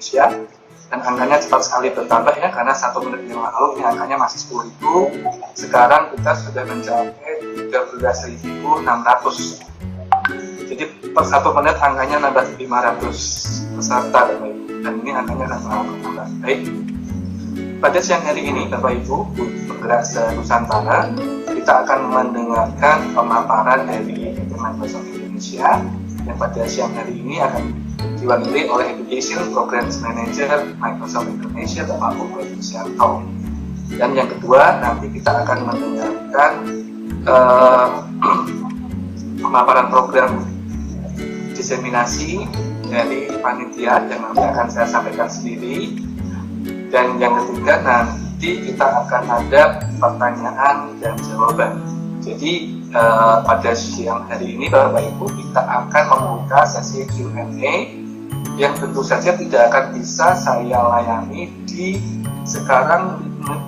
Indonesia, dan angkanya cepat sekali bertambah ya, karena 1 menit yang lalu ini angkanya masih 10.000, sekarang kita sudah mencapai 13.600. Jadi per 1 menit angkanya nambah 500 peserta dan ini angkanya akan selalu bertambah. Baik, pada siang hari ini Bapak Ibu penggerak se-Nusantara, kita akan mendengarkan pemaparan dari Microsoft Indonesia yang pada siang hari ini akan diwakili oleh Education Programs Manager Microsoft Indonesia Bapak Pugu Yusianto. Dan yang kedua, nanti kita akan mendengarkan pemaparan program diseminasi dari panitia yang nanti akan saya sampaikan sendiri. Dan yang ketiga, nanti kita akan ada pertanyaan dan jawaban. Jadi pada siang hari ini Bapak Ibu kita akan membuka sesi Q&A yang tentu saja tidak akan bisa saya layani di sekarang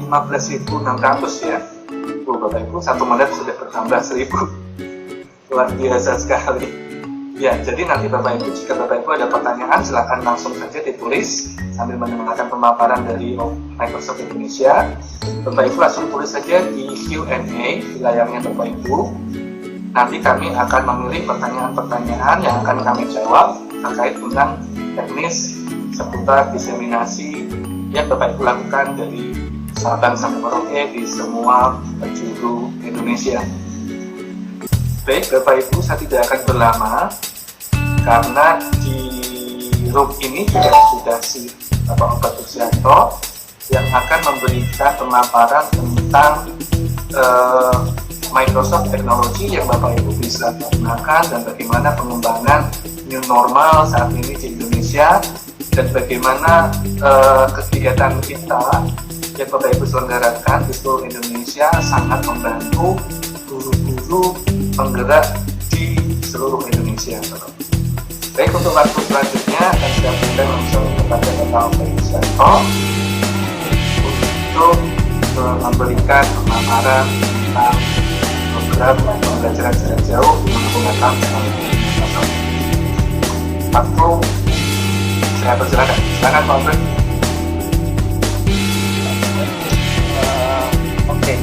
15.600 ya. Bapak Ibu 1 menit sudah bertambah 1.000. Luar biasa sekali. Ya, jadi nanti Bapak Ibu, jika Bapak Ibu ada pertanyaan, silakan langsung saja ditulis sambil mendengarkan pemaparan dari Microsoft Indonesia. Bapak Ibu langsung tulis saja di Q&A di layarnya Bapak Ibu. Nanti kami akan memilih pertanyaan-pertanyaan yang akan kami jawab terkait dengan teknis seputar diseminasi yang Bapak Ibu lakukan dari Sabang sampai Merauke di semua penjuru Indonesia. Baik, Bapak Ibu, saya tidak akan berlama karena di room ini juga sudah si Bapak Obat Yusianto yang akan memberikan pemaparan tentang Microsoft Technology yang Bapak Ibu bisa gunakan dan bagaimana pengembangan new normal saat ini di Indonesia dan bagaimana kegiatan kita yang Bapak Ibu selenggarakan di seluruh Indonesia sangat membantu guru-guru penggerak di seluruh Indonesia. Baik, untuk waktu selanjutnya akan saya berikan langsung kepada Bapak Obat Yusianto untuk memberikan pemaparan tentang program pembelajaran jarak jauh menggunakan teknologi Microsoft. Waktu saya persilakan. Silakan Pak Obat. Oke,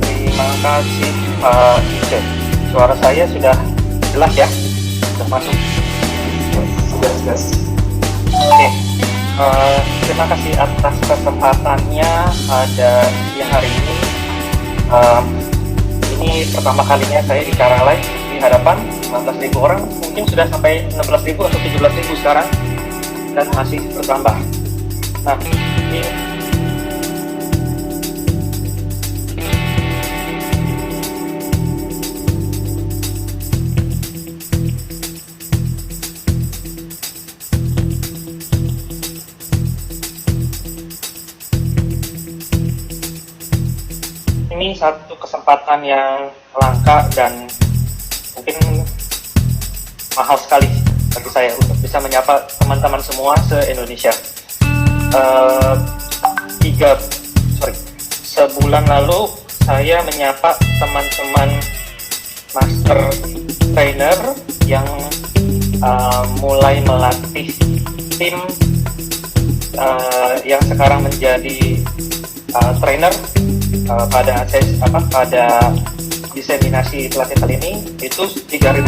terima kasih Pak Ijen. Suara saya sudah jelas ya? Sudah masuk? Sudah jelas. Oke, terima kasih atas kesempatannya pada siang hari ini. Ini pertama kalinya saya di Karalai di hadapan 15.000 orang, mungkin sudah sampai 16.000 atau 17.000 sekarang dan masih bertambah. Nah, ini satu kesempatan yang langka dan mungkin mahal sekali bagi saya untuk bisa menyapa teman-teman semua se-Indonesia. Sebulan lalu saya menyapa teman-teman master trainer yang mulai melatih tim yang sekarang menjadi trainer pada diseminasi pelatihan kali ini itu 3.500.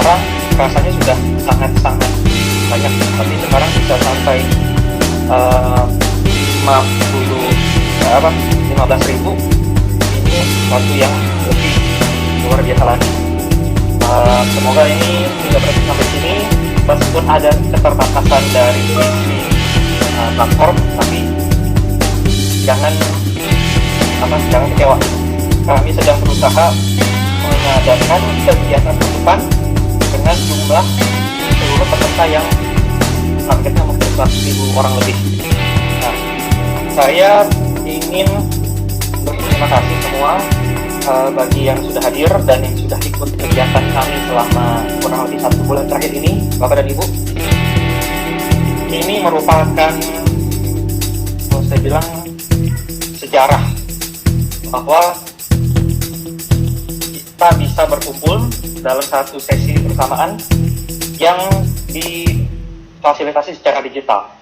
Orang rasanya sudah sangat-sangat banyak, tapi sekarang bisa sampai 15.000. Ini sesuatu yang lebih luar biasa lagi. Semoga ini tidak berhenti sampai sini, meskipun ada keterbatasan dari sisi platform, tapi jangan kecewa. Kami sedang berusaha mengadakan kegiatan penutupan dengan jumlah seluruh peserta yang targetnya mungkin 100.000 orang lebih. Nah, saya ingin berterima kasih semua bagi yang sudah hadir dan yang sudah ikut kegiatan kami selama kurang lebih 1 bulan terakhir ini, Bapak dan Ibu. Ini merupakan, kalau saya bilang, sejarah bahwa kita bisa berkumpul dalam satu sesi bersamaan yang difasilitasi secara digital.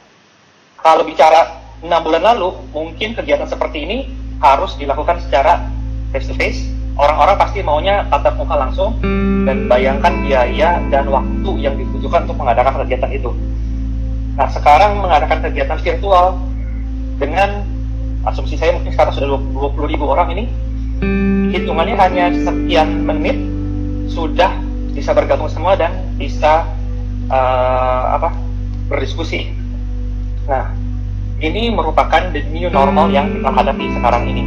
Kalau bicara 6 bulan lalu, mungkin kegiatan seperti ini harus dilakukan secara face-to-face. Orang-orang pasti maunya tatap muka langsung, dan bayangkan biaya dan waktu yang dibutuhkan untuk mengadakan kegiatan itu. Nah, sekarang mengadakan kegiatan virtual dengan asumsi saya mungkin sekarang sudah 20.000 orang ini, hitungannya hanya sekian menit sudah bisa bergabung semua dan bisa berdiskusi. Nah, ini merupakan the new normal yang kita hadapi sekarang ini.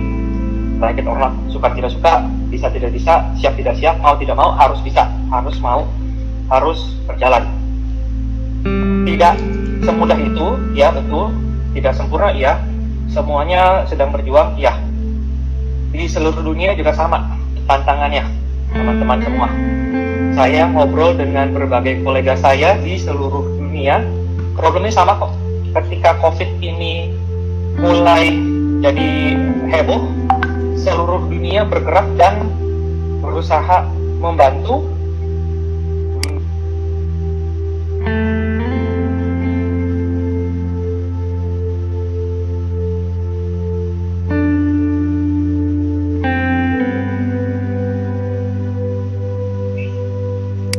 Baik orang suka tidak suka, bisa tidak bisa, siap tidak siap, mau tidak mau, harus bisa, harus mau, harus berjalan. Tidak semudah itu, ya betul. Tidak sempurna, ya. Semuanya sedang berjuang, ya. Di seluruh dunia juga sama tantangannya, teman-teman semua. Saya ngobrol dengan berbagai kolega saya di seluruh dunia, problemnya sama kok. Ketika COVID ini mulai jadi heboh, seluruh dunia bergerak dan berusaha membantu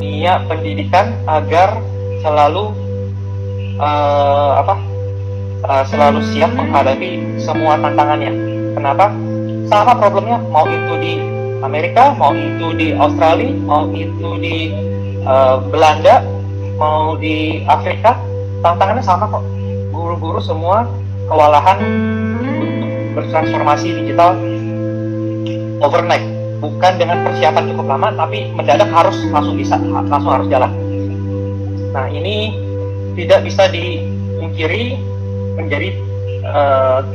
dunia pendidikan agar selalu selalu siap menghadapi semua tantangannya. Kenapa? Sama problemnya, mau itu di Amerika, mau itu di Australia, mau itu di Belanda, mau di Afrika, tantangannya sama kok. Guru-guru semua kewalahan untuk bertransformasi digital overnight, bukan dengan persiapan cukup lama, tapi mendadak harus langsung harus jalan. Nah, ini tidak bisa dimungkiri menjadi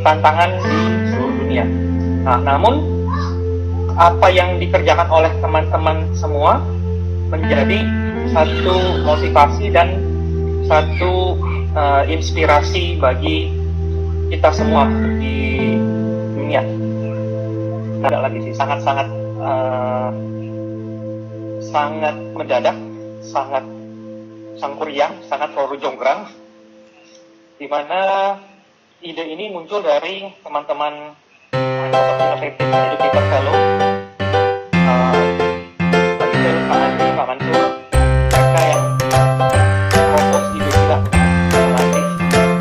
tantangan di seluruh dunia. Nah, namun apa yang dikerjakan oleh teman-teman semua menjadi satu motivasi dan satu inspirasi bagi kita semua di dunia. Ada lagi sih, sangat mendadak, sangat sangkuriang, sangat peluru jonggrang, di mana ide ini muncul dari teman-teman Microsoft Innovative Educator Fellow, Pak Mansur, mereka yang propose ide juga alternatif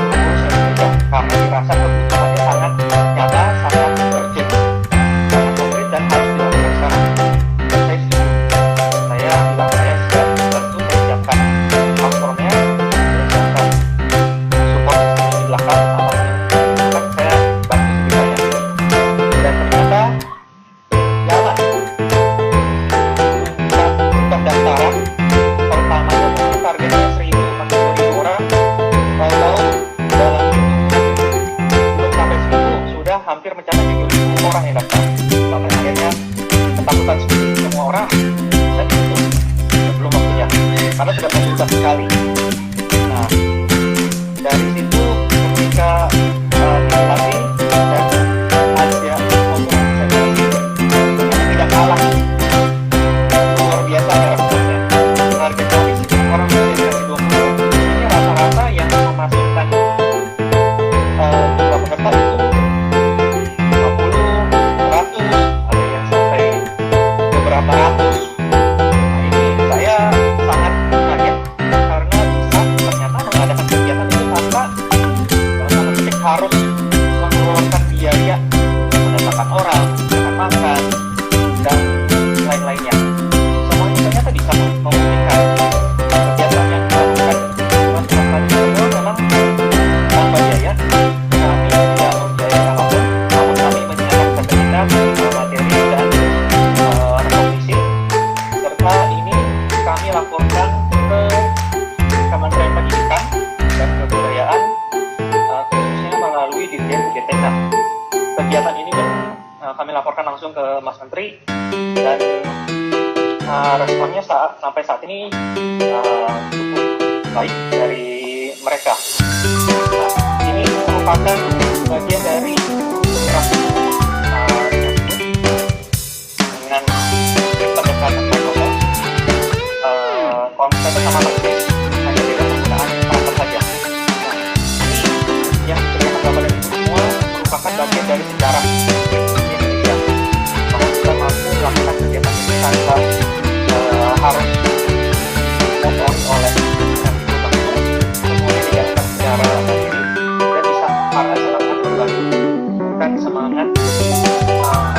urusan kerja, karena dirasa kebutuhannya sangat nyata, sangat urgent, sangat konkret dan harus dilakukan sekarang. Dan saya setuju. Saya bilang saya siap, tentu saya siapkan platformnya, saya siapkan support system di belakang, apapun saya bantu sebisanya. Dan ternyata jalan. Kita pendaftaran pertamanya mungkin targetnya 1.000-2.000 orang, tahu-tahu dalam belum sampai 1.000 sudah hampir mencapai 7.000 orang yang daftar. Sampai akhirnya ketakutan seperti semua orang, dan itu belum waktunya karena sudah berubah sekali. Nah, dari situ ketika dilatih dan ada ngobrol ternyata tidak kalah luar biasa ya responnya. Target kami orang berusia 20 ini rata-rata yang memasukkan jumlah peserta itu 50, 100, ada yang sampai beberapa ratus. Nah, ini saya sangat kaget karena bisa ternyata mengadakan kegiatan itu tanpa harus mengeluarkan biaya mendatangkan orang, makan makan, dan lain-lainnya. Semuanya ternyata bisa memungkinkan kegiatan yang dilakukan tadi memang tanpa biaya. Kami tidak membiayai apapun, namun kami menyediakan fasilitas, materi, dan rekomendasi. Serta ini kami laporkan ke Kementerian Pendidikan dan Kebudayaan, khususnya melalui Dirjen GTK. Kegiatan ini pun kami laporkan langsung ke Mas Menteri, dan responnya sampai saat ini cukup baik dari mereka. Nah, ini merupakan bagian dari sama persis, hanya beda penggunaan perangkat saja. Nah, ini yang diberikan gambar ini semua merupakan bagian dari sejarah di Indonesia, bahwa kita mampu melakukan kegiatan ini tanpa harus dikontroli oleh Kemdikbud langsung, semuanya dilakukan secara mandiri dan bisa karena semangat berbagi, bukan semangat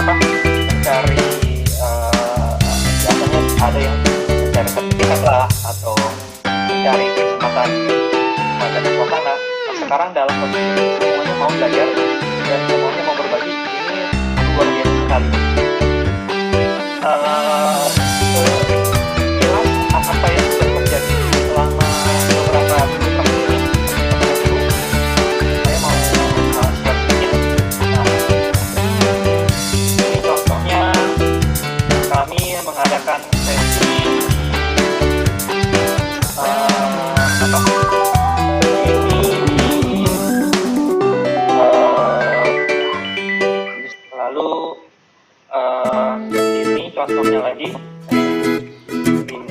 mencari biasanya ada yang mencari sertifikat lah atau mencari kesempatan dan suasana. Nah, sekarang dalam kondisi ini semuanya mau belajar dan semuanya mau berbagi, ini luar biasa sekali. Jelas apa yang sudah terjadi selama beberapa minggu terakhir ini kepada guru, saya mau share sedikit. Nah, ini contohnya kami mengadakan sesi lalu ini contohnya lagi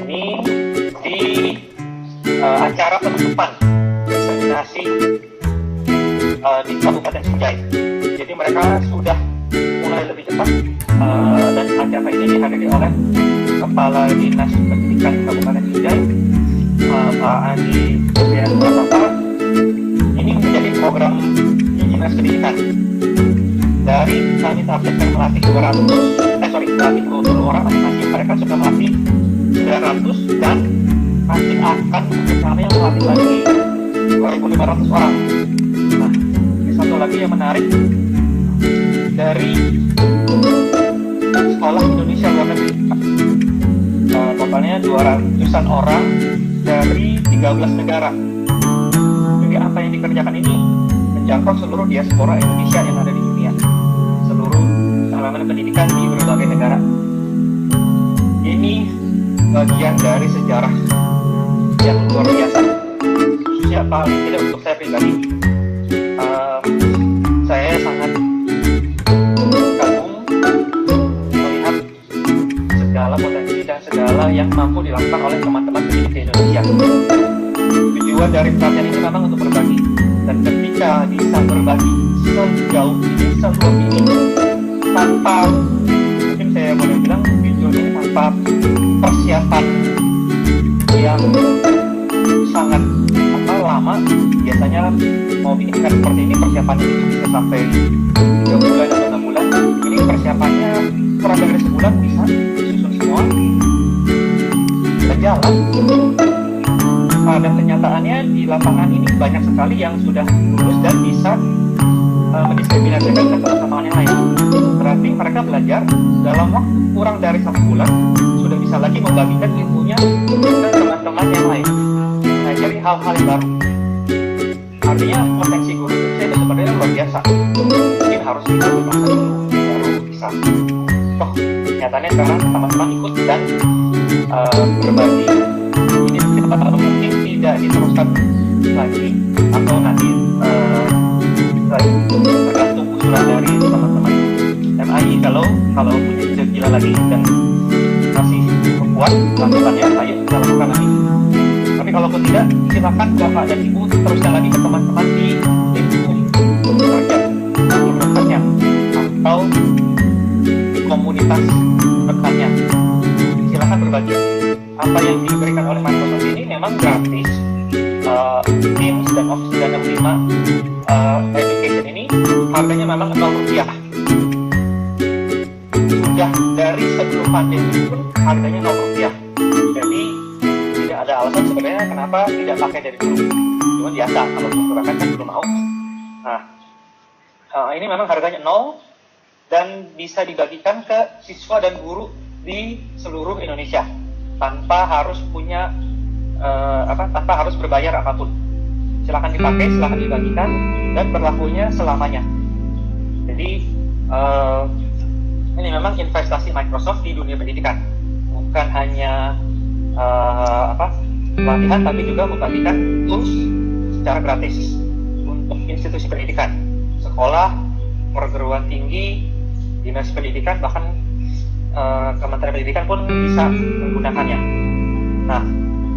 ini di acara penutupan diseminasi di Kabupaten Sinjai. Jadi mereka sudah mulai lebih cepat dan acara ini dihadiri oleh Kepala Dinas Pendidikan Kabupaten Sinjai, Pak Andi Pratapa. Ini menjadi program dinas pendidikan. Dari kami targetkan melatih 20 orang masing-masing, mereka sudah melatih 900 dan masih akan rencananya melatih lagi 2.500 orang. Nah, ini satu lagi yang menarik dari Sekolah Indonesia Luar Negeri. Totalnya 200-an orang dari 13 negara. Jadi apa yang dikerjakan ini menjangkau seluruh diaspora Indonesia yang ada di dunia, seluruh elemen pendidikan di berbagai negara. Ini bagian dari sejarah yang luar biasa, khususnya paling tidak untuk saya pribadi. Saya sangat kagum melihat segala potensi dan segala yang mampu dilakukan oleh teman-teman pendidik di Indonesia. Tujuan dari pelatihan ini memang untuk berbagi, dan ketika bisa berbagi sejauh ini, seluruh ini, tanpa, mungkin saya boleh bilang video ini tanpa persiapan yang sangat lama. Biasanya mau bikin event seperti ini persiapannya itu bisa sampai 3 bulan atau 6 bulan. Ini persiapannya kurang dari sebulan bisa disusun semua dan jalan. Pada kenyataannya di lapangan ini banyak sekali yang sudah lulus dan bisa mendiskriminasikan ke teman-teman yang lain. Berarti mereka belajar dalam waktu kurang dari 1 bulan sudah bisa lagi membagikan ilmunya ke teman-teman yang lain. Nah, jadi hal-hal yang baru. Artinya potensi guru Indonesia itu sebenarnya luar biasa. Mungkin harus kita berbahasa dulu baru bisa. Toh, nyatanya sekarang teman-teman ikut dan berbagi. Ini mungkin tidak diteruskan lagi atau nanti tergantung usulan dari teman-teman MAI. Kalau punya ide gila lagi dan masih kuat lakukannya, ayo kita lakukan lagi. Tapi kalaupun tidak, silakan Bapak dan Ibu teruskan lagi ke teman-teman di lingkungan kerja, di rekannya, atau di komunitas rekannya. Silakan berbagi. Apa yang diberikan oleh Microsoft ini memang gratis. Teams dan Office 365 Education ini harganya memang Rp0. Sudah dari sebelum pandemi pun harganya Rp0. Jadi tidak ada alasan sebenarnya kenapa tidak pakai dari dulu. Cuma biasa kalau menggunakan kan belum mau. Nah, ini memang harganya 0 dan bisa dibagikan ke siswa dan guru di seluruh Indonesia tanpa harus punya tanpa harus berbayar apapun. Silakan dipakai, silakan dibagikan, dan berlakunya selamanya. Jadi ini memang investasi Microsoft di dunia pendidikan, bukan hanya pelatihan, tapi juga membagikan tools secara gratis untuk institusi pendidikan, sekolah, perguruan tinggi, dinas pendidikan, bahkan Kementerian Pendidikan pun bisa menggunakannya. Nah,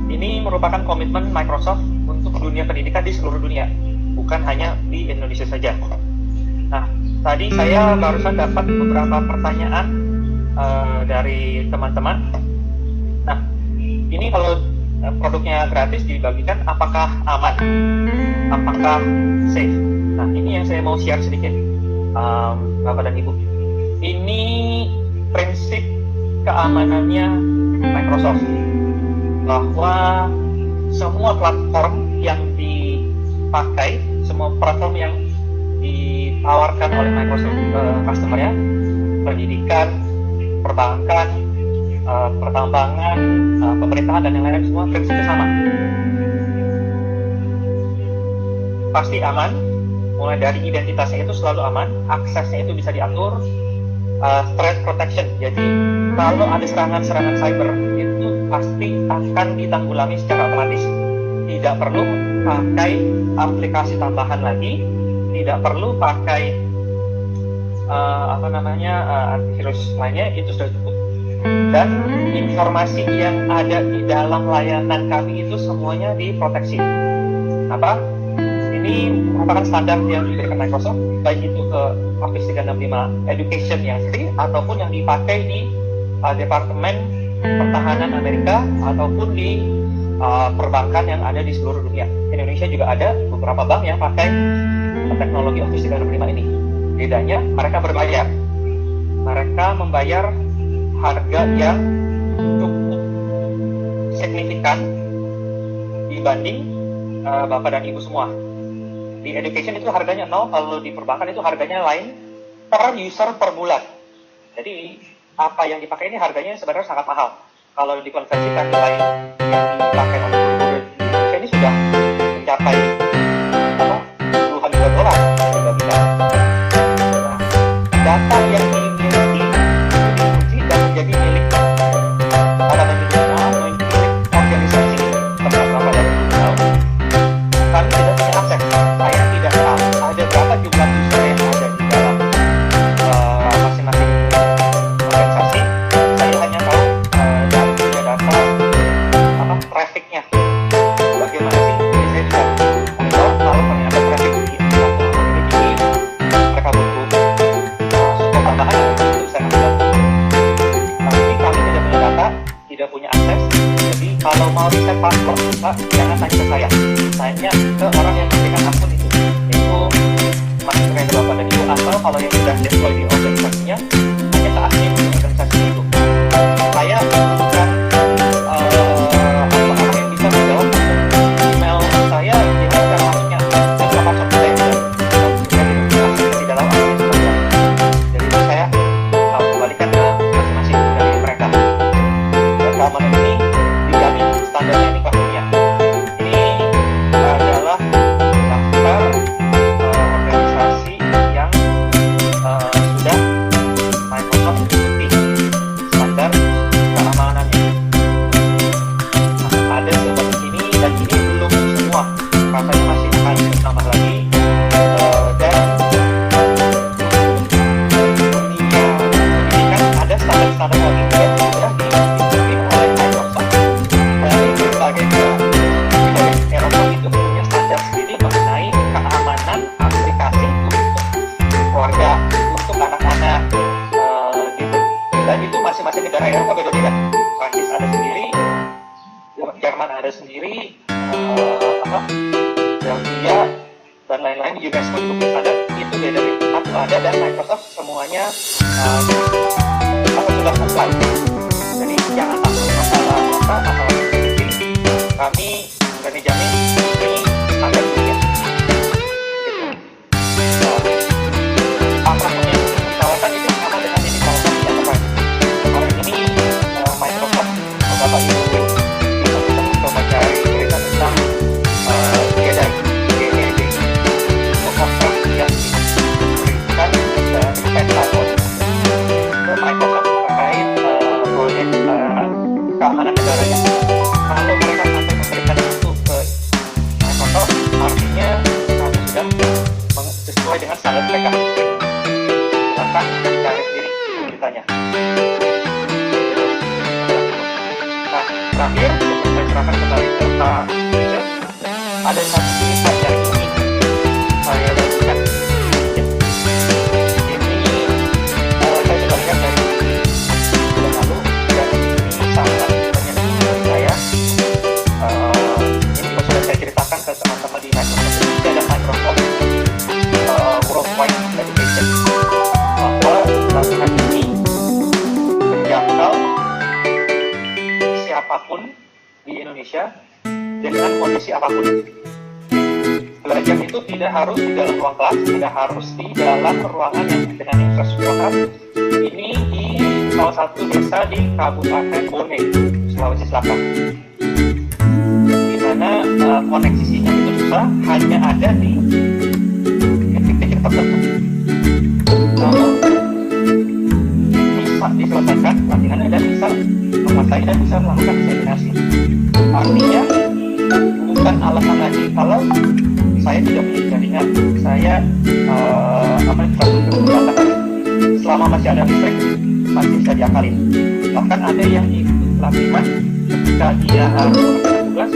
Ini merupakan komitmen Microsoft untuk dunia pendidikan di seluruh dunia, bukan hanya di Indonesia saja. Nah, tadi saya barusan dapat beberapa pertanyaan dari teman-teman. Nah, ini kalau produknya gratis dibagikan, apakah aman? Apakah safe? Nah, ini yang saya mau share sedikit, Bapak dan Ibu. Ini prinsip keamanannya Microsoft, bahwa semua platform yang dipakai, semua platform yang ditawarkan oleh Microsoft customer-nya, pendidikan, perbankan, pertambangan, pemerintahan, dan yang lain-lain, semua prinsipnya sama. Pasti aman, mulai dari identitasnya itu selalu aman, aksesnya itu bisa diatur, threat protection. Jadi kalau ada serangan-serangan cyber itu pasti akan ditanggulangi secara otomatis. Tidak perlu pakai aplikasi tambahan lagi, tidak perlu pakai antivirus lainnya, itu sudah cukup. Dan informasi yang ada di dalam layanan kami itu semuanya diproteksi. Apa? Ini merupakan standar yang diberikan Microsoft, baik itu ke Office 365 Education yang free, ataupun yang dipakai di Departemen Pertahanan Amerika, ataupun di perbankan yang ada di seluruh dunia. Indonesia juga ada beberapa bank yang pakai teknologi Office 365 ini. Bedanya, mereka berbayar. Mereka membayar harga yang cukup signifikan dibanding Bapak dan Ibu semua. Di education itu harganya 0, kalau di perbankan itu harganya lain per user per bulan. Jadi apa yang dipakai ini harganya sebenarnya sangat mahal. Kalau dikonversikan nilai yang dipakai oleh guru di Indonesia ini sudah mencapai puluhan juta dolar. Nah, data yang dimiliki itu dikunci dan menjadi milik para penyedia, milik organisasi tempat Bapak dan Ibu tahu. Kami tidak punya akses. Saya tidak tahu ada berapa jumlah user yang ada di dalam masing-masing organisasi. Saya hanya tahu dari punya data trafficnya. Bagaimana sih? Saya bisa monitor kalau ternyata traffic di satu ini mereka butuh support tambahan, itu saya akan bantu. Tapi kami tidak punya data, tidak punya akses. Jadi kalau mau reset password, Pak, jangan tanya ke saya. Tanya ke orang yang memberikan akun itu masih keren Bapak dan Ibu, atau kalau yang sudah deploy di organisasinya, hanya ke admin organisasi itu. Saya bukan orang yang bisa menjawab email saya gimana cara masuknya, dan password saya juga di dalam admin seperti. Jadi itu saya kembalikan ke masing-masing dari mereka. Dan keamanan ini dijamin standarnya di kelas dunia. Ini adalah daftar organisasi yang sudah Microsoft ikuti standar keamanannya. Nah, ada seperti ini, dan ini belum semua, rasanya masih akan ditambah lagi. Dan dunia pendidikan ada standar-standar lagi yang sudah diikuti oleh Microsoft dari berbagai negara. Dari Eropa itu punya standar sendiri mengenai keamanan aplikasi untuk keluarga, untuk anak-anak, gitu. Dan itu masing-masing negara Eropa beda-beda. Prancis ada sendiri, Jerman ada sendiri, Belgia dan lain-lain, di UNESCO juga punya standar, itu beda-beda. Satu ada, dan Microsoft semuanya sudah comply. Jadi jangan takut masalah data, masalah security. Kami berani jamin ini standar dunia. Gitu. Apapun yang ditawarkan itu sama dengan yang ditawarkan di enterprise. Kalau ini Microsoft, Bapak Ibu bisa coba cari berita tentang GEDI, untuk kontrak yang diberikan dari Pentagon ke Microsoft terkait proyek keamanan negaranya. Kalau mereka sampai memberikan itu ke Microsoft, artinya kami sudah sesuai dengan standar mereka. Silakan cari sendiri itu beritanya. Nah, terakhir saya serahkan kembali Nah, ada satu cerita yang ingin saya bagikan. Ini saya sudah lihat dari bulan lalu dan ini sangat menyentuh saya. Ini juga sudah saya ceritakan ke teman-teman di Microsoft Indonesia dan Microsoft Worldwide Education bahwa pelatihan ini menjangkau siapapun di Indonesia dengan kondisi apapun. Belajar itu tidak harus di dalam ruang kelas, tidak harus di dalam ruangan yang dengan infrastruktur lengkap. Ini di salah satu desa di Kabupaten Bone, Sulawesi Selatan, di mana koneksi sinyal itu susah, hanya ada di titik-titik tertentu. Namun bisa diselesaikan pelatihannya dan bisa menguasai dan bisa melakukan diseminasi. Artinya bukan alasan lagi kalau saya tidak punya jaringan, saya infrastruktur terbatas. Selama masih ada listrik masih bisa diakalin. Bahkan ada yang ikut pelatihan ketika dia harus melakukan tugas,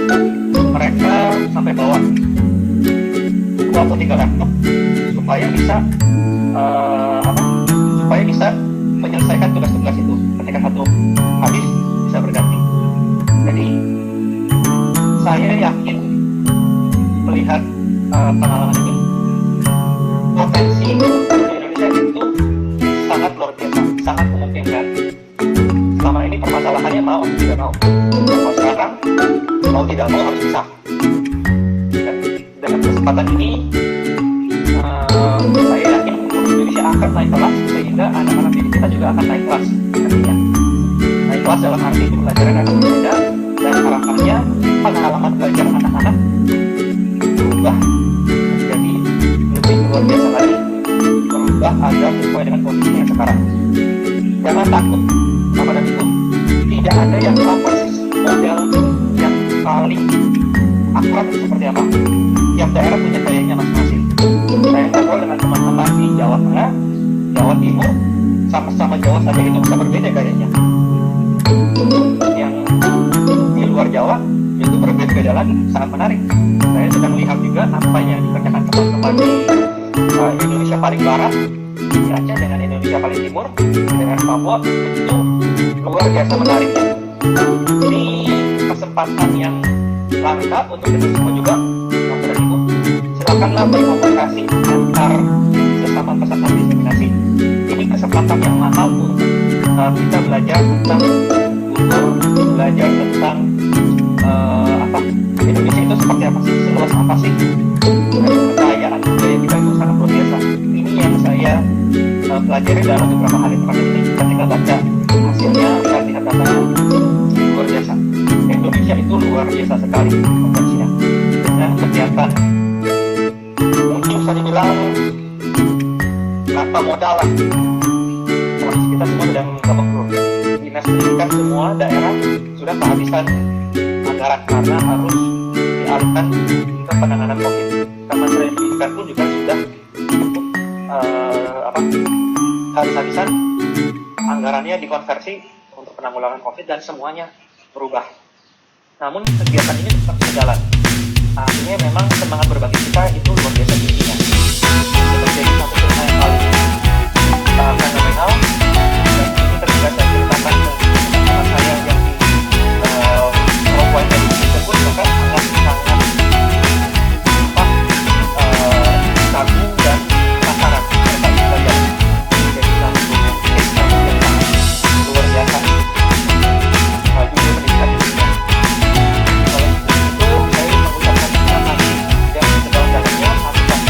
mereka sampai bawa 2 atau 3 laptop supaya bisa menyelesaikan tugas-tugas itu. Ketika satu habis bisa berganti. Jadi saya yakin melihat pengalaman ini, potensi di Indonesia itu sangat luar biasa, sangat memungkinkan. Selama ini permasalahannya mau atau tidak mau. Kalau sekarang mau tidak mau harus bisa. Dan dengan kesempatan ini saya yakin Indonesia akan naik kelas, sehingga anak-anak didik kita juga akan naik kelas nantinya. Naik kelas dalam arti pembelajaran akan berbeda, dan harapannya pengalaman belajar anak-anak berubah menjadi lebih luar biasa lagi, berubah agar sesuai dengan kondisi yang sekarang. Jangan takut sama dan itu, tidak ada yang tahu persis model yang paling akurat seperti apa. Tiap daerah punya gayanya masing-masing. Saya ngobrol dengan teman-teman di Jawa Tengah, Jawa Timur, sama-sama Jawa saja itu bisa berbeda gayanya. Yang di luar Jawa itu berbeda-beda lagi, sangat menarik. Saya sudah melihat juga apa yang dikerjakan teman-teman di Indonesia paling barat, di Aceh, dengan Indonesia paling timur, dengan Papua, itu luar biasa menariknya. Ini kesempatan yang langka untuk kita semua juga. Bapak dan Ibu, silakanlah berkomunikasi antar sesama peserta diseminasi. Ini kesempatan yang mahal untuk kita belajar tentang kultur, belajar tentang Indonesia itu seperti apa sih, seluas apa sih, kekayaan budaya kita itu sangat luar biasa. Ini yang saya pelajari dalam beberapa hari terakhir ini. Ketika baca hasilnya, lihat datanya, luar biasa. Indonesia itu luar biasa sekali potensinya. Dan kegiatan mungkin bisa dibilang tanpa modal lah. Kita semua sedang babak belur. Dinas pendidikan semua daerah sudah kehabisan anggaran karena harus dialihkan ke penanganan COVID. Kementerian Pendidikan pun juga sudah habis-habisan anggarannya dikonversi untuk penanggulangan COVID dan semuanya berubah. Namun kegiatan ini tetap berjalan. Artinya memang semangat berbagi kita itu luar biasa tingginya. Itu menjadi satu cerita yang paling fenomenal. Dan ini ketika saya ceritakan ke teman saya yang di Worldwide Education pun bahkan sangat kagum dan penasaran mereka belajar. Jadi satu sistem yang sangat luar biasa. Dunia pendidikan di dunia. Oleh itu saya mengucapkan terima kasih yang sedalam-dalamnya atas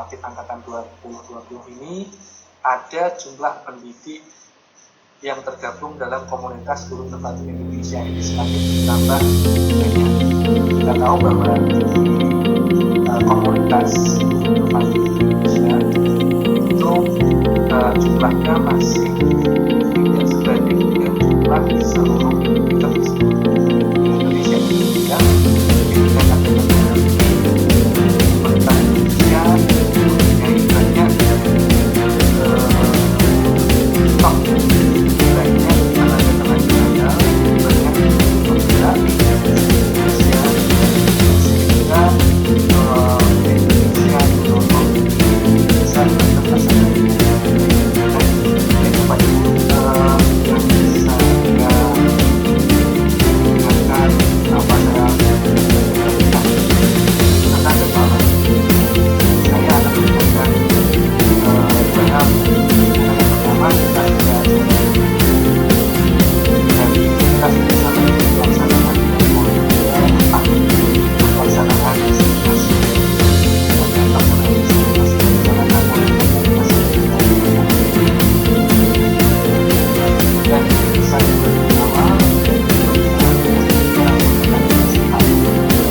formatif angkatan 2020 ini ada jumlah pendidik yang tergabung dalam komunitas guru terpadu Indonesia ini semakin bertambah banyak. Kita tahu bahwa komunitas guru terpadu Indonesia itu jumlahnya masih tidak sebanding dengan jumlah seluruh universitas di Indonesia. Dan dengan adanya pemerintah Indonesia mempunyai banyak stok banyak tenaga-tenaga handal, banyak pemuda di Indonesia, sehingga Indonesia bisa berkembang. Yang paling yang bisa ingatkan apa saya akan depan saya akan mengingatkan dua hal. Yang pertama kita tidak dari kita tidak sama dengan pelaksanaan dan empat pelaksanaan diseminasi dan pelaksanaan diseminasi dijalankan oleh komunitas dan bisa lebih awal dan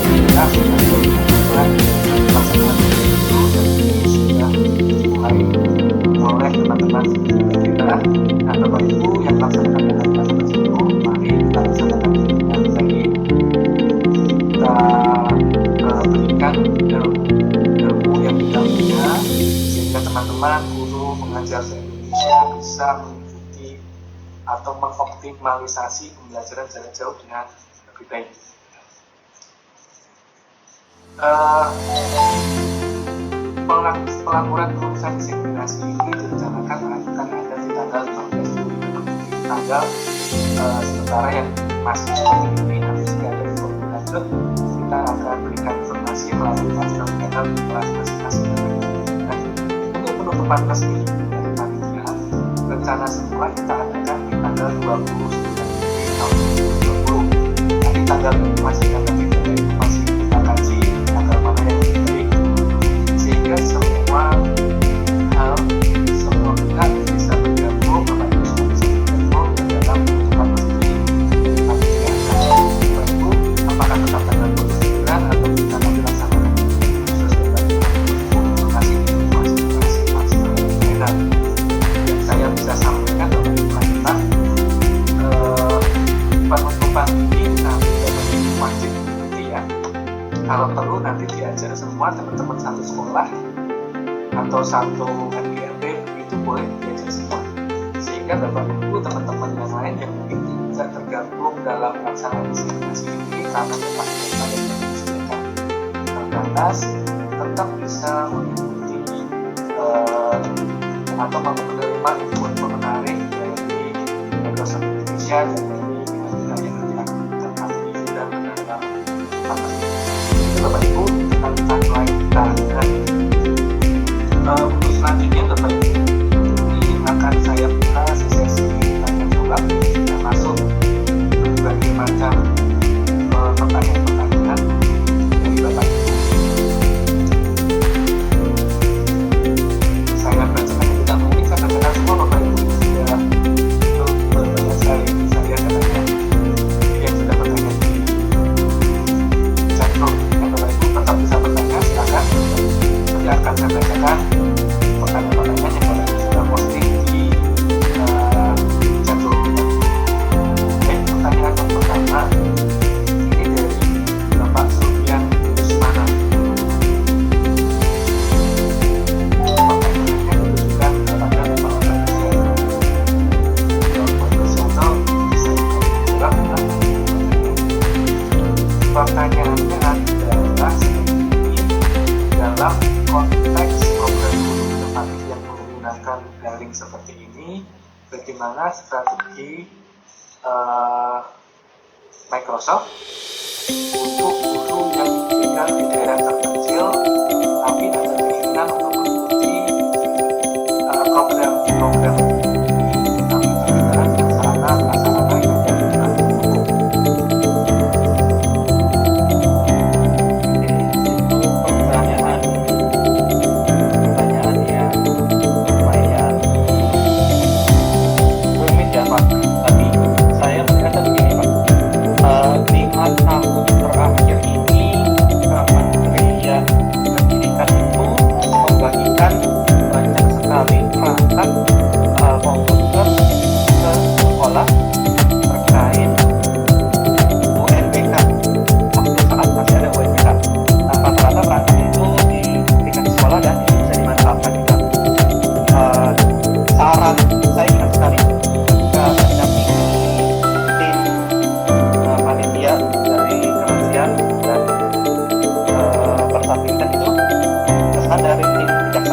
kita sudah melakukan pelaksanaan itu dan ini sudah dimulai oleh teman-teman kita. Nah, Bapak Ibu yang melaksanakan dengan kelas tersebut, mari kita laksanakan dengan baik. Kita berikan ilmu yang kita punya sehingga teman-teman guru pengajar se-Indonesia bisa mengikuti atau mengoptimalisasi pembelajaran jarak jauh dengan lebih baik. Pelaporan kelulusan diseminasi ini direncanakan akan ada di tanggal 15 Juli, tanggal sementara yang masih seperti ini. Nanti jika ada info lebih lanjut, kita akan berikan informasi melalui Instagram channel di kelas masing-masing. Dan untuk penutupan resmi dari panitia, rencana semula kita adakan di tanggal 29 Juli tahun 2020. Nanti tanggal masih kita kaji tanggal mana yang lebih baik, sehingga semua hal, semua pihak bisa bergabung, Bapak Ibu semua bisa bergabung dalam penutupan resmi panitia. Bapak Ibu, apakah tetap tanggal 29 atau kita mau dilaksanakan khusus Bapak Ibu? Terima kasih masing-masing beredar. Dan saya bisa sampaikan Bapak Ibu lanjutan penutupan ini nanti Bapak Ibu wajib mengikuti ya. Kalau perlu nanti diajar semua teman-teman satu sekolah atau satu NGRT itu boleh diajar semua, sehingga Bapak Ibu teman-teman yang lain yang mungkin tidak tergabung dalam pelaksanaan diseminasi ini karena memang yang disediakan terbatas tetap bisa mengikuti atau menerima info menarik dari Microsoft Indonesia dan dari yang aktif dan dalam Bapak Ibu, kita timeline kita untuk selanjutnya Bapak Ibu, ini akan saya buka sesi tanya jawab yang masuk berbagai macam pertanyaan-pertanyaan dari Bapak Ibu. Saya bacakan tidak mungkin saya bacakan semua Bapak Ibu sudah berbanyak sekali saya katanya yang sudah bertanya di chatroom. Bapak Ibu tetap bisa bertanya, silakan. Nanti akan saya bacakan pertanyaan-pertanyaan yang Bapak Ibu sudah posting di chatroom. Oke, pertanyaan yang pertama ini dari Bapak Sufian Yusmana. Pertanyaannya ditujukan kepada Bapak Presiden. Bapak Presiden bisa dijawab. Pertanyaannya adalah ini dalam konteks program guru terpadu yang menggunakan daring seperti ini, bagaimana strategi Microsoft untuk guru yang tinggal di daerah terpencil tapi ada keinginan untuk mengikuti program-program ini tapi terkendala dengan sarana yang ada di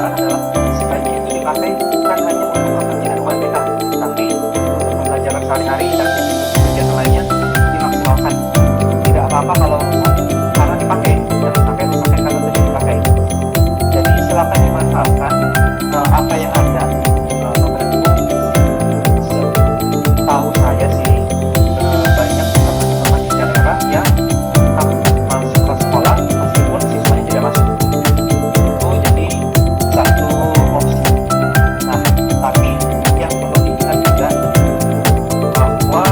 permintaan adalah fisika itu dipakai bukan hanya untuk kepentingan UMPK, tapi untuk pembelajaran sehari-hari dan kegiatan lainnya dimaksimalkan. Tidak apa-apa kalau karena dipakai, jangan sampai rusak karena tidak dipakai. Jadi silakan dimanfaatkan apa yang ada. Tahu saya sih banyak teman-teman di daerah yang masuk ke sekolah meskipun siswanya tidak masuk. Itu jadi satu opsi. Nah, tapi yang perlu diingat juga bahwa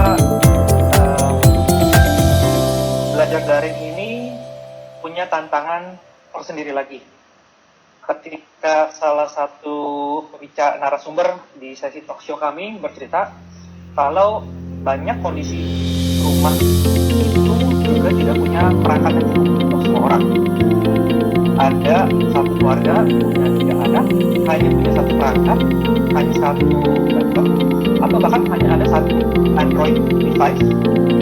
belajar daring ini punya tantangan tersendiri lagi. Ketika salah satu pembicara narasumber di sesi talk show kami bercerita kalau banyak kondisi rumah itu juga tidak punya perangkat yang cukup untuk semua orang. Ada satu keluarga punya 3 anak, hanya punya satu perangkat, hanya satu laptop, atau bahkan hanya ada satu Android device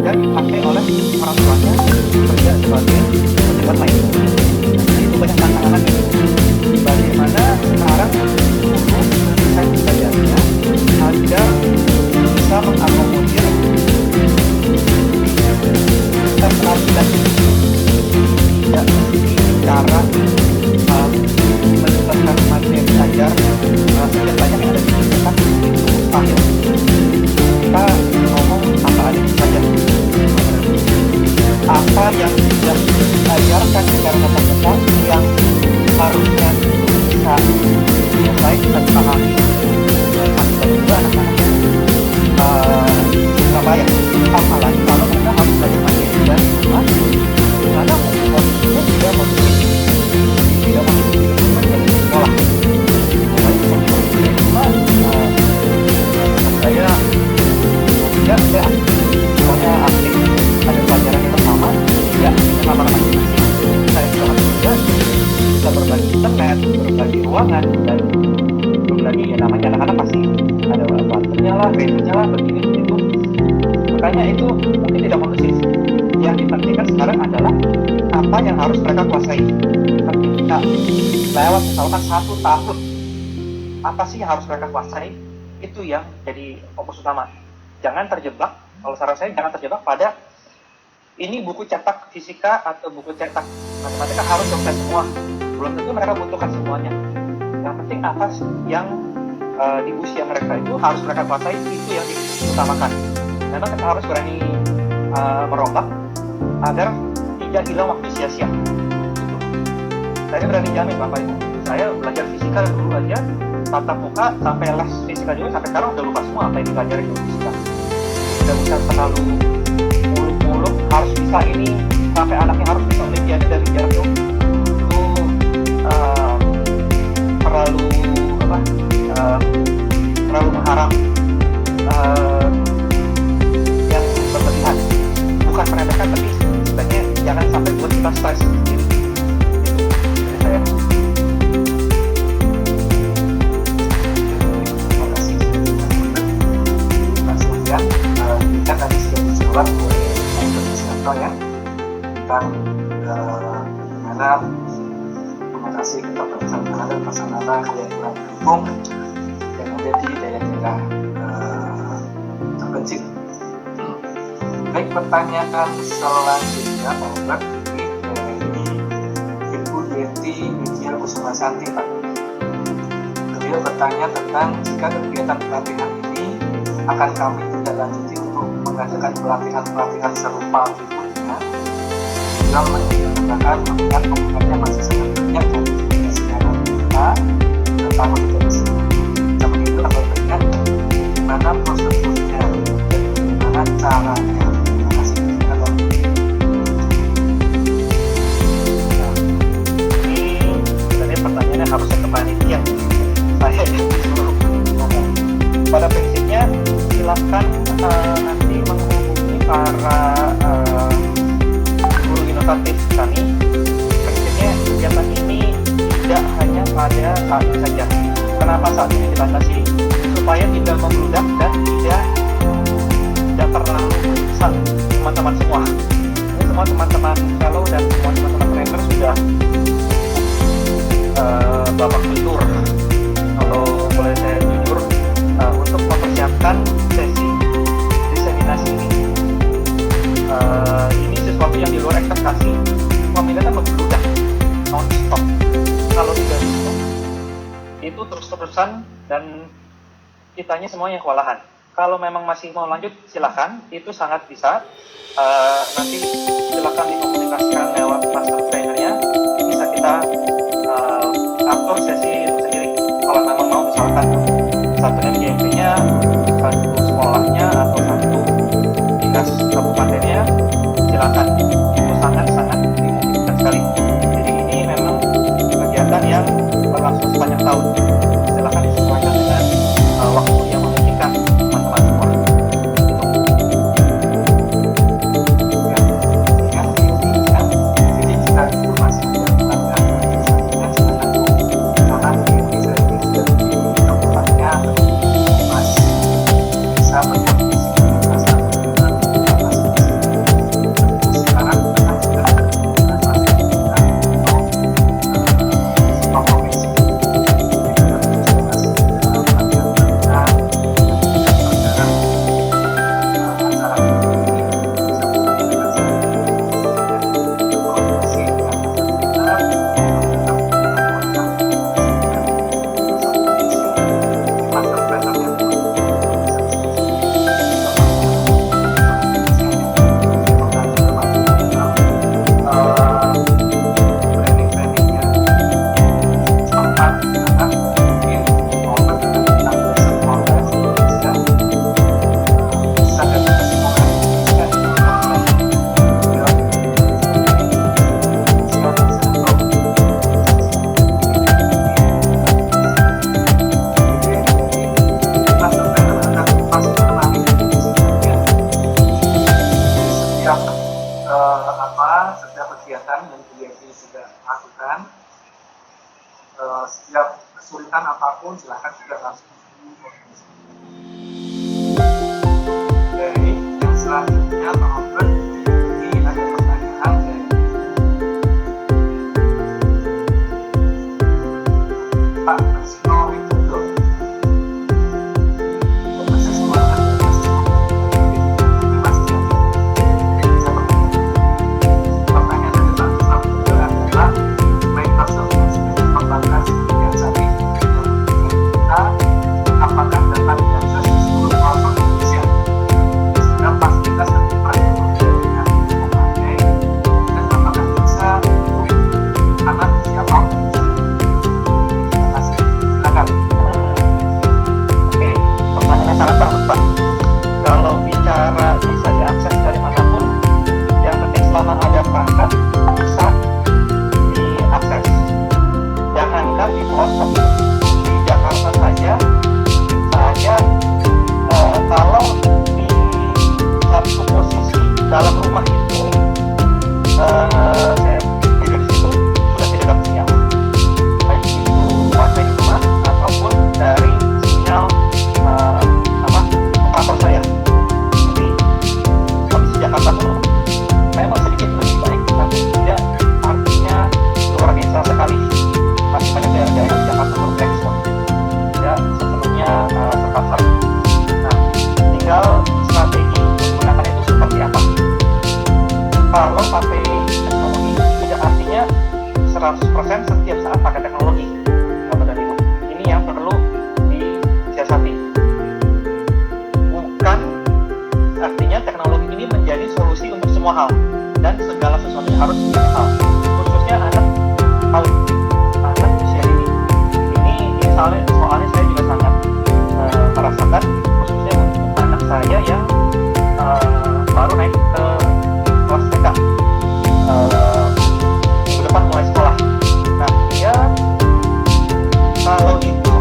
dan dipakai oleh orang tuanya bekerja sebagai pejabat lain. Itu banyak tantangan lagi. Bagaimana sekarang untuk mendesain belajarnya agar bisa mengakomodir keterampilan tidak cara menetapkan materi belajar sekian banyak yang ada di kita itu mustahil. Kita ngomong apa adanya saja, apa yang sudah diajarkan secara tatap muka yang harusnya bisa selesai, bisa dipahami. Masih juga anak-anak Surabaya, apalagi kalau mereka harus belajar materi dari rumah, karena kondisinya tidak memiliki materi di sekolah. Jadi kondisi di rumah, saya tidak soalnya aktif ada pelajaran yang bersama, tidak dengan kamar masing-masing. Saya juga bisa berbagi internet, berbagi ruangan, dan belum lagi ya namanya anak-anak pasti ada bantunya lah, reviewnya lah, begini begitu. Makanya itu mungkin tidak kondusif. Yang dipentingkan sekarang adalah apa yang harus mereka kuasai. Ketika lewat misalkan 1 tahun, apa sih yang harus mereka kuasai? Itu yang jadi fokus utama. Jangan terjebak, kalau saran saya jangan terjebak pada ini buku cetak fisika atau buku cetak matematika harus selesai semua. Belum tentu mereka butuhkan semuanya. Yang penting apa yang di usia mereka itu harus mereka kuasai, itu yang diutamakan. Memang kita harus berani merombak agar tidak hilang waktu sia-sia. Gitu. Saya berani jamin Bapak Ibu, saya belajar fisika dulu aja tatap muka sampai les fisika juga sampai sekarang udah lupa semua apa yang dipelajari di fisika. Tidak bisa terlalu muluk-muluk harus bisa ini sampai anaknya harus bisa olimpiade dari jarak jauh. Itu terlalu mengharap yang berlebihan. Bukan meremehkan, tapi sebenarnya jangan sampai buat kita stres sendiri. Itu dari saya. Terima kasih. Mas Sofian, kita tadi sudah dijawab oleh Dr. Iskanto ya tentang bagaimana mengatasi keterbatasan dan prasarana daya kurang pendukung yang ada di daerah-daerah terpencil. Baik, pertanyaan selanjutnya Pak ini dari Ibu Yeti Widya Kusuma Santi Pak. Beliau bertanya tentang jika kegiatan pelatihan ini akan kami tidak lanjuti untuk mengadakan pelatihan serupa berikutnya. Beliau mengatakan mengingat penggunaannya masih sangat banyak dan tidak sekarang kita terutama di Indonesia. Namun itu akan melihat bagaimana prosedurnya dan bagaimana caranya. Terima kasih. Ini sebenarnya pertanyaannya harusnya ke panitia. Saya yang disuruh ngomong. Pada prinsipnya silakan nanti menghubungi para guru inovatif kami. Prinsipnya kegiatan ini tidak hanya pada saat ini saja. Kenapa saat ini dibatasi? Supaya tidak membludak dan tidak terlalu besar teman-teman semua. Ini semua teman-teman fellow dan semua teman-teman trainer sudah Bapak Guntur, kalau boleh saya jujur, untuk mempersiapkan sesi diseminasi ini sesuatu yang di luar ekspektasi. Peminatnya membludak non-stop. Kalau tidak stop, itu terus-terusan dan kitanya semuanya kewalahan. Kalau memang masih mau lanjut, silakan. Itu sangat bisa. Nanti silakan dikomunikasikan lewat master trainernya. Bisa kita atur sesi itu sendiri. Kalau memang mau, misalkan satu MGMP-nya, satu sekolahnya, atau satu dinas kabupatennya, silakan. Itu sangat-sangat dimungkinkan sekali. Jadi ini memang kegiatan yang berlangsung sepanjang tahun. Silakan disesuaikan dengan waktu yang memungkinkan teman-teman semua. Jadi jika informasi yang melanggar silakan di tempatnya Mas bisa berkomunikasi dengan sekarang setiap kegiatan yang BFI sudah lakukan, setiap kesulitan apapun silahkan juga langsung komunikasi. Dari yang selanjutnya Pak Albert, ini ada pertanyaan dari Pak Asno Widodo. Apakah dapat diakses di seluruh pelosok Indonesia? Sehingga fasilitas dan infrastruktur yang dipakai dan apakah bisa anak siapa? Terima kasih. Silakan. Oke, pertanyaannya sangat bagus, Pak. Kalau bicara bisa diakses dari manapun, yang penting selama ada perangkat bisa diakses. Jangankan di pelosok, di Jakarta saja kalau di satu posisi dalam rumah itu saya tidur di situ sudah tidak dapat sinyal, baik itu wifi di rumah ataupun dari sinyal operator saya. Jadi kondisi Jakarta pun memang sedikit lebih baik, tapi tidak artinya luar biasa sekali. Masih banyak daerah-daerah di Jakarta berkompleks tidak sepenuhnya tercover. Nah, tinggal strategi menggunakan itu seperti apa. Kalau pakai teknologi tidak artinya 100% setiap saat pakai teknologi. Bapak dan Ibu, ini yang perlu disiasati. Bukan artinya teknologi ini menjadi solusi untuk semua hal dan segala sesuatu harus menjadi hal. Khususnya anak PAUD, anak usia dini. Ini soalnya saya juga sangat merasakan, khususnya untuk anak saya yang baru naik ke kelas TK, minggu depan mulai sekolah. Nah, dia kalau itu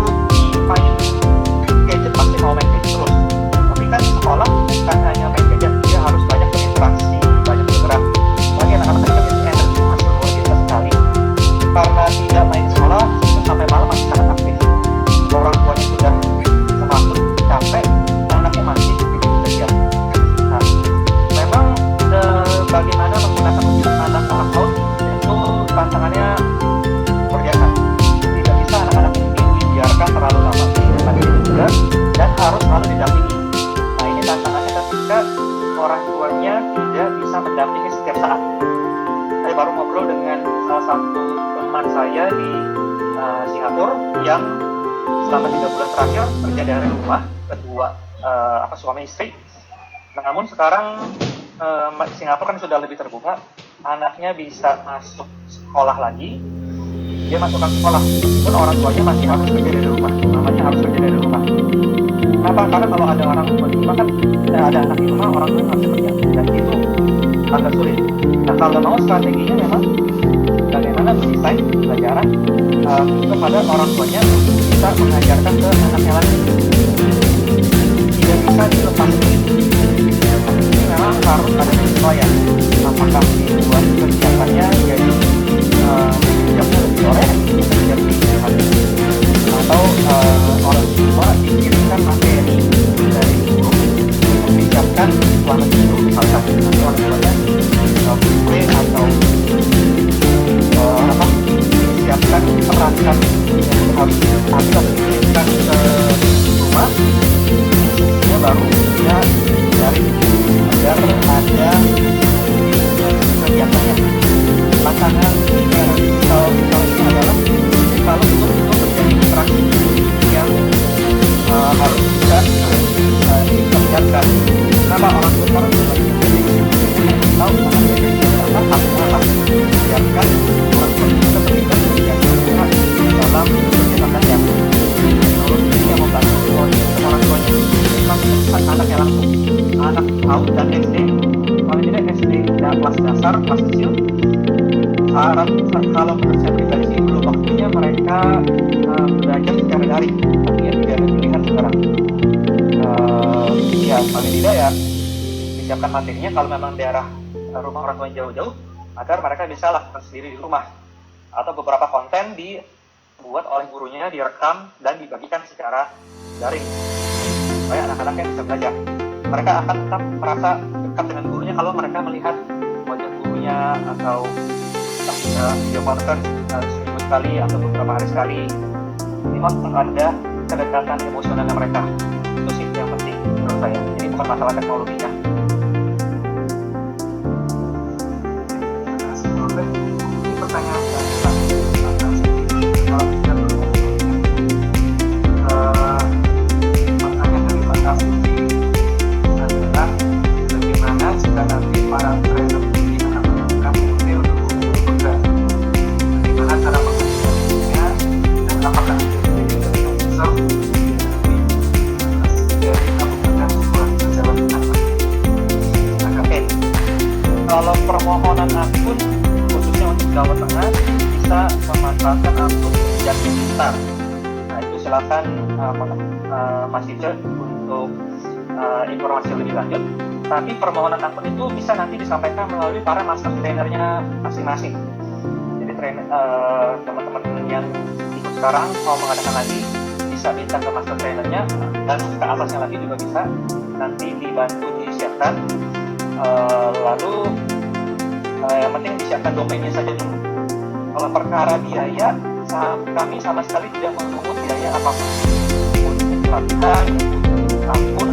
selama 3 bulan terakhir kerja dari rumah, kedua suami istri. Namun sekarang Singapura kan sudah lebih terbuka, anaknya bisa masuk sekolah lagi, dia masukkan sekolah, pun orang tuanya masih harus kerja dari rumah, namanya harus kerja dari rumah. Kenapa? Karena kalau ada orang tua di rumah kan, ada anak di rumah, orang tua harus kerja, dan itu agak sulit. Nah, kalau mau strateginya memang bagaimana mendesain pelajaran kepada orang tuanya untuk bisa mengajarkan ke anaknya lagi. Tidak bisa dilepas. Ini memang harus ada penyesuaian. Apakah dibuat kegiatannya jadi jamnya lebih sore, bisa jam 3 pagi, atau orang tua dikirimkan materi dari guru untuk disiapkan selama itu, misalkan nanti orang tuanya buku atau disiapkan perangkat yang harus dikirimkan ke rumah, dia baru dia dari agar ada kegiatannya. Tantangan digital ini adalah kalau itu terjadi interaksi yang harus bisa dikerjakan. Kenapa orang tua sekarang juga tahu sama mereka harus siapkan orang tua kita terlibat yang bergerak dalam kegiatan yang menurut ini yang membantu orang tuanya memang anaknya langsung anak PAUD dan SD, paling tidak SD dan kelas dasar, kelas kecil. Kalau menurut saya pribadi sih belum waktunya mereka belajar secara daring, tapi ya tidak ada pilihan sekarang. Ya paling tidak ya disiapkan materinya kalau memang daerah rumah orang tua jauh-jauh, agar mereka bisa lakukan sendiri di rumah, atau beberapa konten dibuat oleh gurunya, direkam dan dibagikan secara daring supaya anak-anaknya bisa belajar. Mereka akan tetap merasa dekat dengan gurunya kalau mereka melihat wajah gurunya, atau bisa video conference seminggu sekali atau beberapa hari sekali. Ini memang ada kedekatan emosionalnya mereka. Itu sih yang penting menurut saya. Jadi bukan masalah teknologinya. Ini pertanyaan pertanyaan dari Pak Kasih adalah bagaimana jika nanti para trainer ini akan melakukan model bekerja, bagaimana cara mengajarkannya, dan apakah ada bisa dari kabupaten buat berjalan dengan baik. Oke. Kalau permohonan akun khususnya untuk Jawa Tengah bisa memanfaatkan akun Jatim Pintar. Nah itu silakan Mas Ica untuk informasi lebih lanjut. Tapi permohonan akun itu bisa nanti disampaikan melalui para master trainernya masing-masing. Jadi teman-teman yang ikut sekarang mau mengadakan lagi bisa minta ke master trainernya, dan ke atasnya lagi juga bisa nanti dibantu disiapkan. Lalu yang penting disiapkan domainnya saja dulu. Kalau perkara biaya, kami sama sekali tidak mengungut biaya apapun untuk pelatihan, untuk akun.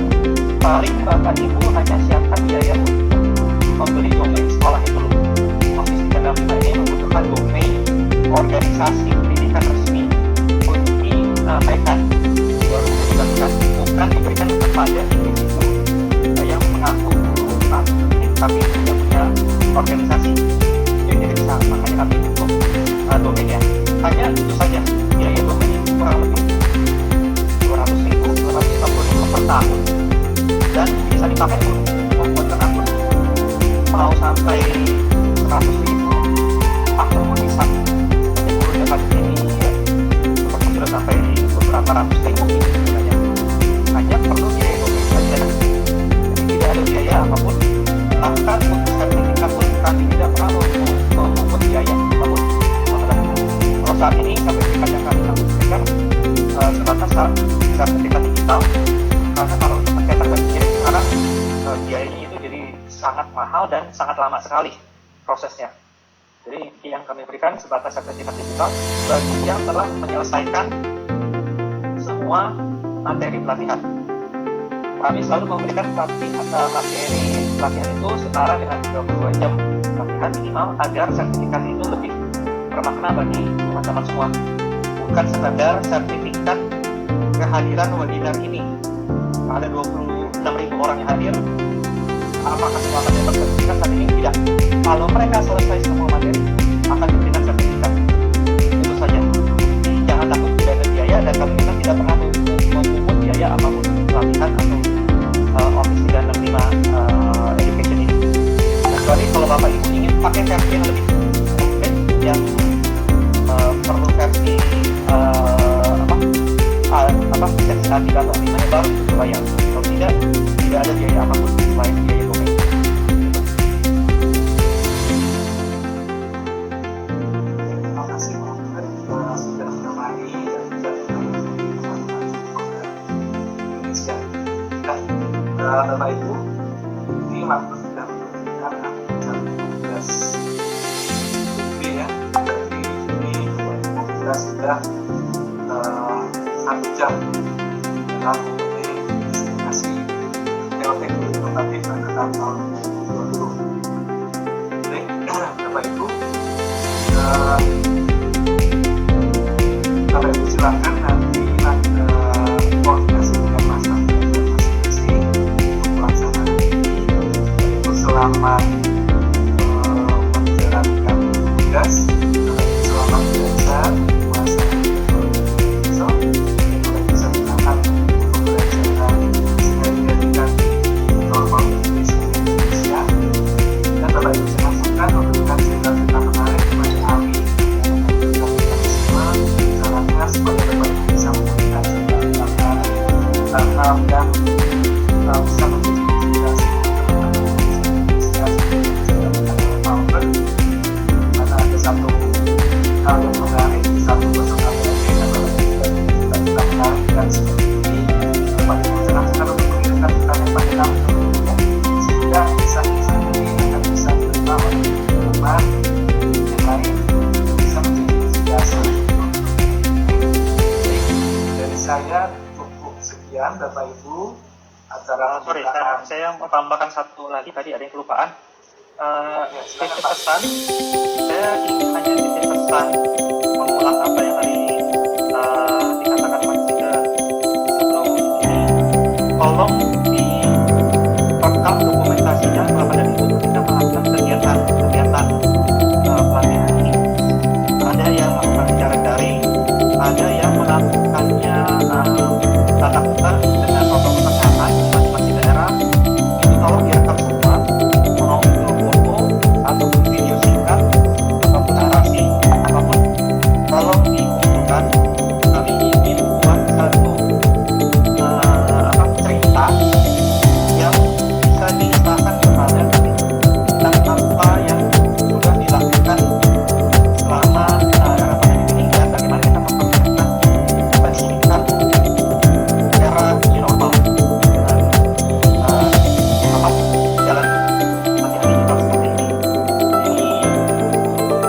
Paling Bapak Ibu hanya siapkan biaya untuk membeli domain sekolah itu dulu. Office 365 ini membutuhkan domain organisasi pendidikan resmi untuk disampaikan, baru dilakukan, bukan diberikan kepada individu yang mengaku tapi tidak punya organisasi. Jadi bisa, makanya kami butuh domainnya. Hanya itu saja, biaya domain itu kurang lebih 200.000 per tahun, dan bisa dipakai untuk membuatkan akun mau sampai 100.000 akun pun bisa. Jadi perlu dapat ini ya, seperti sudah sampai beberapa ratus ribu ini sebenarnya. Hanya perlu biaya domain saja, jadi tidak ada biaya apapun. Bahkan untuk sertifikat pun kami tidak pernah membuat biaya apapun. Kalau saat ini sertifikat yang kami lakukan sebatas sertifikat digital, karena kalau untuk mencetak dan kirim sekarang biayanya itu jadi sangat mahal dan sangat lama sekali prosesnya. Jadi yang kami berikan sebatas sertifikat digital bagi yang telah menyelesaikan semua materi pelatihan. Kami selalu memberikan pelatihan itu setara dengan 32 jam pelatihan minimal, agar sertifikat itu lebih bermakna bagi teman-teman semua. Bukan sekadar sertifikat kehadiran webinar ini. Ada 26.000 orang yang hadir. Apakah semua akan dapat sertifikat? Saat ini tidak. Kalau mereka selesai semua materi, akan diberikan sertifikat. Itu saja. Jadi, jangan takut tidak ada biaya, dan kami memang tidak pernah memungut biaya apapun untuk pelatihan atau Office 365 education ini. Kecuali kalau Bapak Ibu ingin pakai versi yang lebih komplit, yang perlu versi sertifikasi atau animanya baru dibayar. Kalau tidak ada biaya apapun selain biaya domain. Terima kasih Pak sudah menemani dan Indonesia. Nah, Bapak Ibu, ini waktu sudah menunjukkan jam 12 ya. Jadi ini kita sudah 1 jam dalam presentasi TOT Kurikulum Angkatan tahun 2020. Baik, Bapak Ibu, Bapak Ibu silakan nanti koordinasi dengan masing-masing untuk pelaksanaan ini. Selamat menjalankan tugas, selamat belajar, yang bisa menjadi inspirasi karena ada satu hal yang menarik, satu pesan yang menarik dan seperti ini Bapak Ibu jangan untuk mengirimkan pertanyaan pada kami sehingga bisa ini akan bisa diterima oleh teman-teman yang lain, bisa menjadi inspirasi. Dari saya sekian Bapak Ibu acara saya mau tambahkan satu lagi, tadi ada yang kelupaan. Titip pesan, saya ingin hanya titip pesan mengulang apa yang tadi dikatakan Mas Cika sebelum ini. Tolong direkam dokumentasinya pada ibu kita melakukan kegiatan pelatihan ini. Ada yang melakukan secara daring, ada yang melakukannya tatap muka dengan protokol kesehatan masing-masing daerah. Itu tolong direkam semua, mau itu foto ataupun video singkat ataupun narasi apapun, tolong dikumpulkan. Kami ingin buat satu cerita yang bisa diserahkan kepada kami tentang apa yang sudah dilakukan selama era pandemi ini dan bagaimana kita mempersiapkan pendidikan era new normal dengan jalan latihan digital seperti ini. Jadi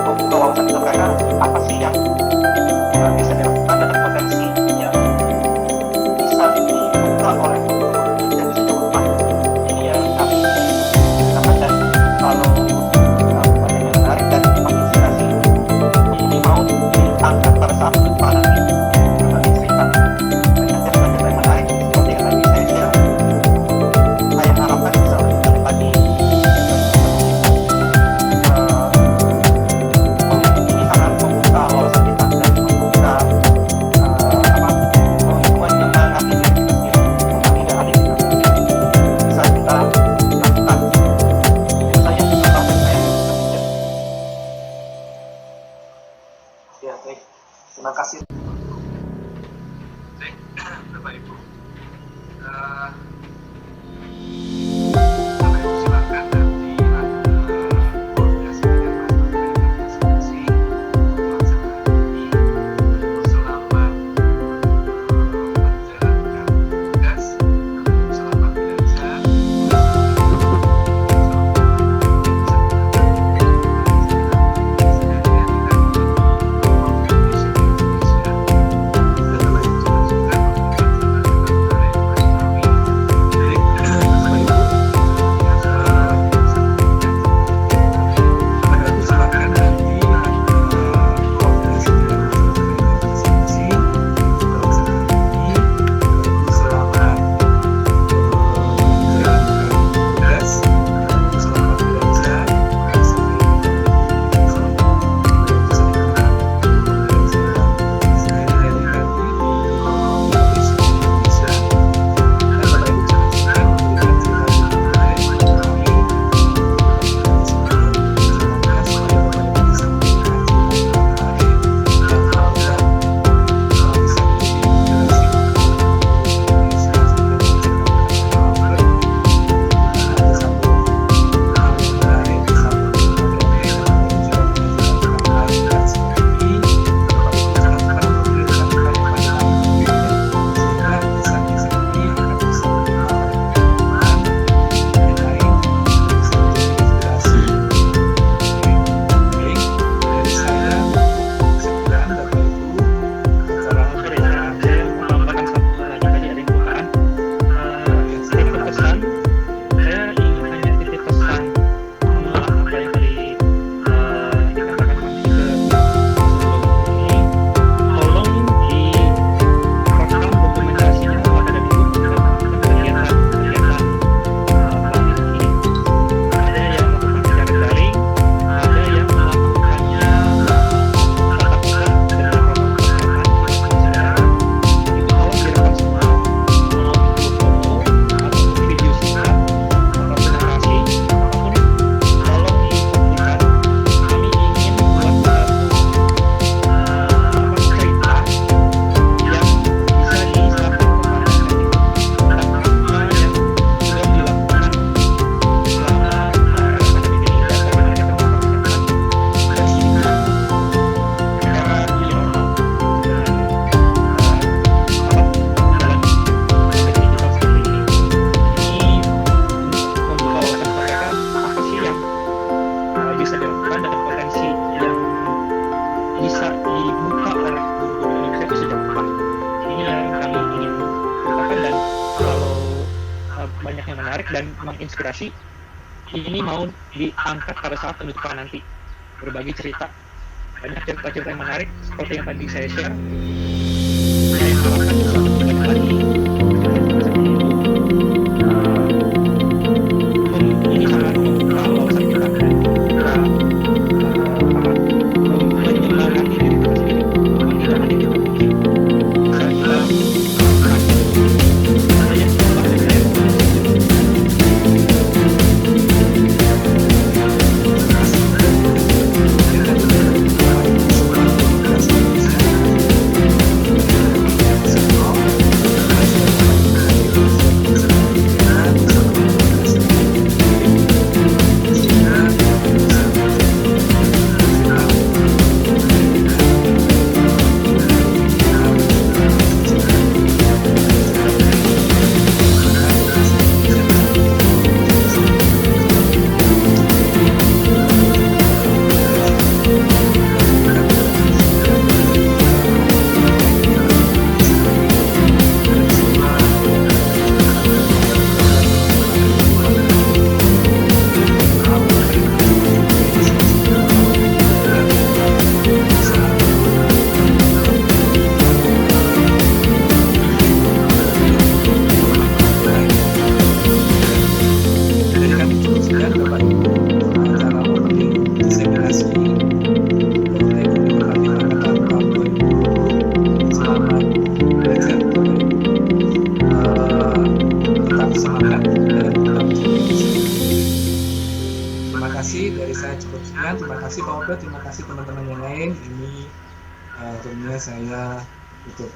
membuka wawasan ke mereka apa sih yang bisa dilakukan dan potensi yang bisa dibuka oleh dan bisa depan. Ini yang kami dapatkan. Kalau ada yang menarik dan menginspirasi, ini mau diangkat pada saat depan nanti berbagi cerita banyak cerita yang menarik seperti yang tadi saya share. Saya harapkan bisa lebih dari pagi ini sangat membuka wawasan kita dan membuka penghitungan yang mengerti diri kita sendiri tentang tidak hadir kita bisa kita lakukan. Itu saja tambahan saya. ya. Baik, terima kasih. Baik, Bapak Ibu, Bapak Ibu silakan nanti koordinasi dengan masing-masing untuk pelaksanaan ini. Selamat menjalankan tugas, selamat belajar. Indonesia. banyak yang menarik dan menginspirasi. Ini mau diangkat pada saat penutupan nanti, berbagi cerita, banyak cerita-cerita yang menarik seperti yang tadi saya share. Saya harapkan bisa banyak lagi seperti itu. Ini sangat membuka wawasan kita dan juga menyemangati diri kita sendiri, menghilangkan diri kita sendiri. Bisa kita ada yang berubah dari saya. Dari saya cukup sekian. Terima kasih Pak Obed, terima kasih teman-teman yang lain. Ini roomnya saya tutup.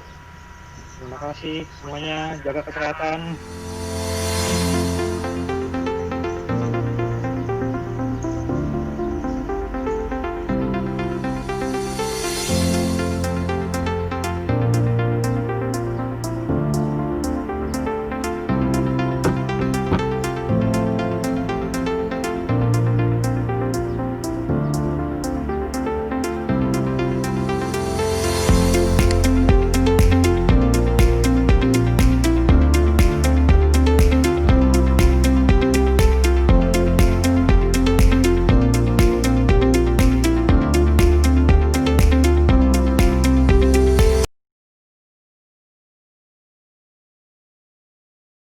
Terima kasih semuanya, jaga kesehatan.